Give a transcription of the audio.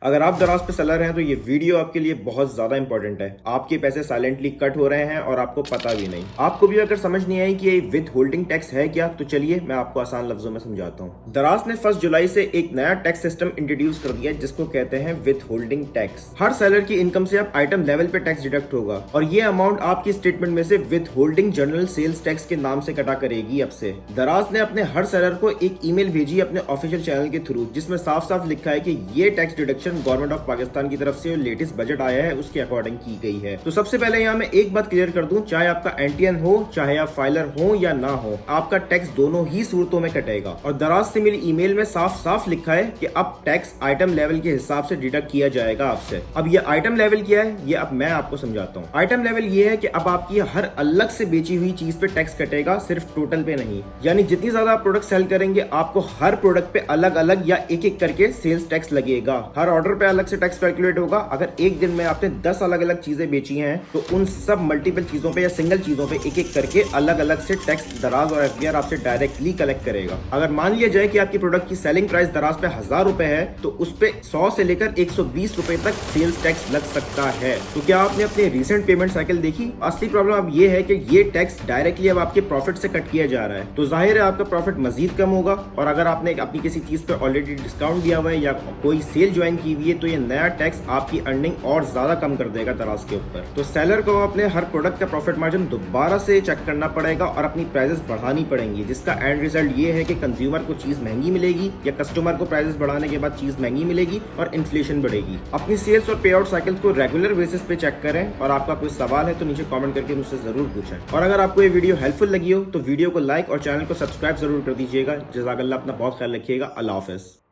अगर आप दराज पे सेलर हैं तो ये वीडियो आपके लिए बहुत ज्यादा इंपॉर्टेंट है। आपके पैसे साइलेंटली कट हो रहे हैं और आपको पता भी नहीं। आपको भी अगर समझ नहीं आई कि ये विद होल्डिंग टैक्स है क्या, तो चलिए मैं आपको आसान लफ्जों में समझाता हूँ। दराज ने 1 जुलाई से एक नया टैक्स सिस्टम इंट्रोड्यूस कर दिया जिसको कहते हैं विद होल्डिंग टैक्स। हर सेलर की इनकम से अब आइटम लेवल पे टैक्स डिडक्ट होगा और ये अमाउंट आपकी स्टेटमेंट में से withholding general sales tax के नाम से कटा करेगी। अब से दराज ने अपने हर सेलर को एक ईमेल भेजी अपने ऑफिशियल चैनल के थ्रू, जिसमें साफ साफ लिखा है कि ये tax deduction government of Pakistan की तरफ से लेटेस्ट बजट आया है उसके अकॉर्डिंग की गई है। तो सबसे पहले यहाँ मैं एक बात क्लियर कर दूं, चाहे आपका एनटीएन हो, चाहे आप फाइलर हो या ना हो, आपका टैक्स दोनों ही सूरतों में कटेगा। और दराज से मेरी ईमेल में साफ साफ लिखा है कि अब टैक्स आइटम लेवल के हिसाब से डिडक्ट किया जाएगा आपसे। अब ये आइटम लेवल क्या है, ये अब मैं आपको समझाता हूँ। आइटम लेवल ये है कि अब आपकी हर अलग से बेची हुई चीज पे टैक्स कटेगा, सिर्फ टोटल पे नहीं। यानी जितनी ज्यादा आप प्रोडक्ट सेल करेंगे आपको हर प्रोडक्ट पे अलग अलग या एक एक करके सेल्स टैक्स लगेगा। हर ऑर्डर पे अलग से टैक्स कैलकुलेट होगा। अगर एक दिन में आपने 10 अलग अलग चीजें बेची हैं तो उन सब मल्टीपल चीजों पे या सिंगल चीजों पे एक एक करके अलग अलग से टैक्स दराज और एफबीआर आपसे डायरेक्टली कलेक्ट करेगा। अगर मान लिया जाए कि आपकी प्रोडक्ट की सेलिंग प्राइस दराज पे 1000 रुपए है तो उस पे 100 से लेकर 120 रुपए तक सेल्स टैक्स लग सकता है। तो क्या आपने अपने रिसेंट पेमेंट साइकिल देखी? असली प्रॉब्लम अब ये है कि ये टैक्स डायरेक्टली अब आपके प्रॉफिट से कट किया जा रहा है, तो जाहिर है आपका प्रॉफिट मजीद कम होगा। और अगर आपने अपनी किसी चीज पे ऑलरेडी डिस्काउंट दिया हुआ है या कोई सेल ज्वाइन की हुई है तो ये नया टैक्स आपकी अर्निंग और ज्यादा कम कर देगा दराज के ऊपर। तो सेलर को अपने हर प्रोडक्ट का प्रॉफिट मार्जिन दोबारा से चेक करना पड़ेगा और अपनी प्राइसेस बढ़ानी पड़ेंगी, जिसका एंड रिजल्ट ये है कि कंज्यूमर को चीज महंगी मिलेगी या कस्टमर को प्राइसेस बढ़ाने के बाद चीज महंगी मिलेगी और इन्फ्लेशन बढ़ेगी। अपनी सेल्स और पे आउट साइकिल को रेगुलर बेसिस पे चेक करें और आपका कोई सवाल है तो नीचे कमेंट करके मुझसे जरूर पूछें। और अगर आपको ये वीडियो हेल्पफुल लगी हो तो वीडियो को लाइक और चैनल को सब्सक्राइब जरूर कर दीजिएगा। जज़ाकल्लाह, अपना बहुत ख्याल रखिएगा। अल्लाह हाफ़िज़।